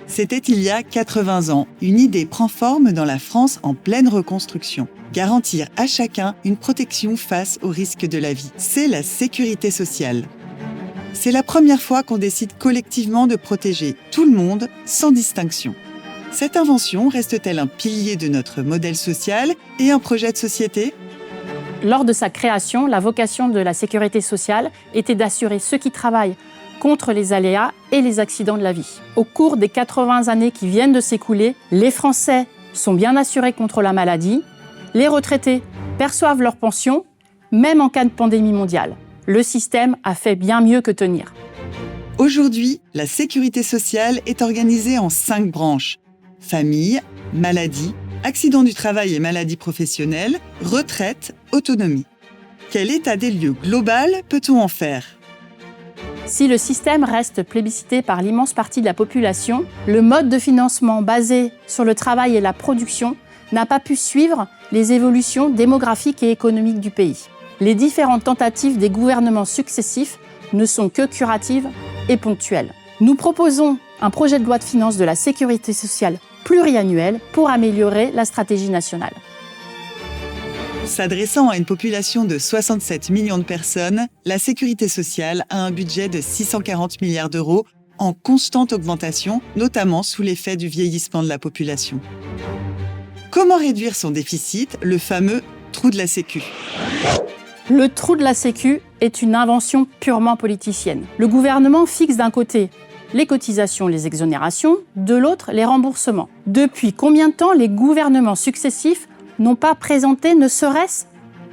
C'était il y a 80 ans. Une idée prend forme dans la France en pleine reconstruction. Garantir à chacun une protection face aux risques de la vie. C'est la sécurité sociale. C'est la première fois qu'on décide collectivement de protéger tout le monde sans distinction. Cette invention reste-t-elle un pilier de notre modèle social et un projet de société ? Lors de sa création, la vocation de la sécurité sociale était d'assurer ceux qui travaillent contre les aléas et les accidents de la vie. Au cours des 80 années qui viennent de s'écouler, les Français sont bien assurés contre la maladie, les retraités perçoivent leur pension, même en cas de pandémie mondiale. Le système a fait bien mieux que tenir. Aujourd'hui, la sécurité sociale est organisée en 5 branches. Famille, maladie, accident du travail et maladie professionnelle, retraite, autonomie. Quel état des lieux global peut-on en faire ? Si le système reste plébiscité par l'immense partie de la population, le mode de financement basé sur le travail et la production n'a pas pu suivre les évolutions démographiques et économiques du pays. Les différentes tentatives des gouvernements successifs ne sont que curatives et ponctuelles. Nous proposons un projet de loi de finances de la sécurité sociale pluriannuel pour améliorer la stratégie nationale. S'adressant à une population de 67 millions de personnes, la sécurité sociale a un budget de 640 milliards d'euros en constante augmentation, notamment sous l'effet du vieillissement de la population. Comment réduire son déficit, le fameux trou de la Sécu ? Le trou de la Sécu est une invention purement politicienne. Le gouvernement fixe d'un côté les cotisations, les exonérations, de l'autre, les remboursements. Depuis combien de temps les gouvernements successifs n'ont pas présenté ne serait-ce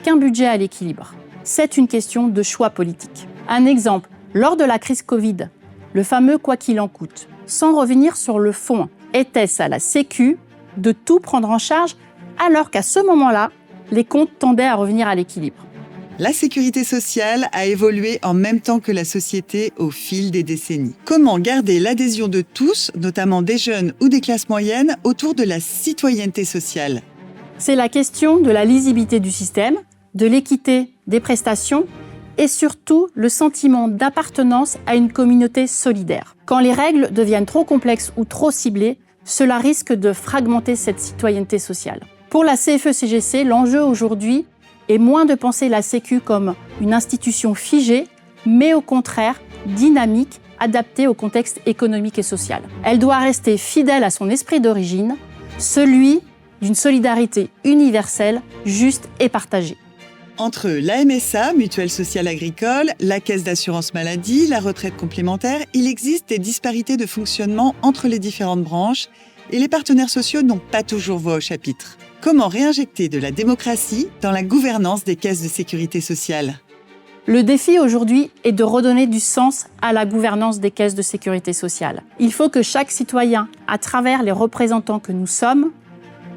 qu'un budget à l'équilibre ? C'est une question de choix politique. Un exemple, lors de la crise Covid, le fameux « quoi qu'il en coûte », sans revenir sur le fond, était-ce à la Sécu de tout prendre en charge alors qu'à ce moment-là, les comptes tendaient à revenir à l'équilibre ? La sécurité sociale a évolué en même temps que la société au fil des décennies. Comment garder l'adhésion de tous, notamment des jeunes ou des classes moyennes, autour de la citoyenneté sociale ? C'est la question de la lisibilité du système, de l'équité des prestations et surtout le sentiment d'appartenance à une communauté solidaire. Quand les règles deviennent trop complexes ou trop ciblées, cela risque de fragmenter cette citoyenneté sociale. Pour la CFE-CGC, l'enjeu aujourd'hui est moins de penser la Sécu comme une institution figée, mais au contraire dynamique, adaptée au contexte économique et social. Elle doit rester fidèle à son esprit d'origine, celui d'une solidarité universelle, juste et partagée. Entre la MSA, Mutuelle Sociale Agricole, la Caisse d'assurance maladie, la retraite complémentaire, il existe des disparités de fonctionnement entre les différentes branches et les partenaires sociaux n'ont pas toujours voix au chapitre. Comment réinjecter de la démocratie dans la gouvernance des caisses de sécurité sociale ? Le défi aujourd'hui est de redonner du sens à la gouvernance des caisses de sécurité sociale. Il faut que chaque citoyen, à travers les représentants que nous sommes,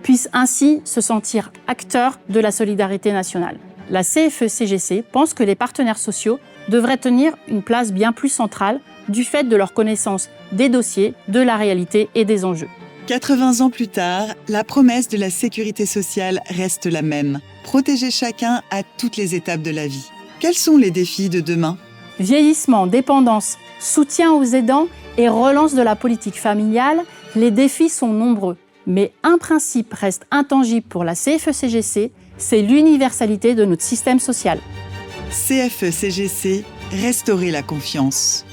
puisse ainsi se sentir acteur de la solidarité nationale. La CFE-CGC pense que les partenaires sociaux devraient tenir une place bien plus centrale du fait de leur connaissance des dossiers, de la réalité et des enjeux. 80 ans plus tard, la promesse de la sécurité sociale reste la même. Protéger chacun à toutes les étapes de la vie. Quels sont les défis de demain ? Vieillissement, dépendance, soutien aux aidants et relance de la politique familiale, les défis sont nombreux. Mais un principe reste intangible pour la CFE-CGC, c'est l'universalité de notre système social. CFE-CGC, restaurer la confiance.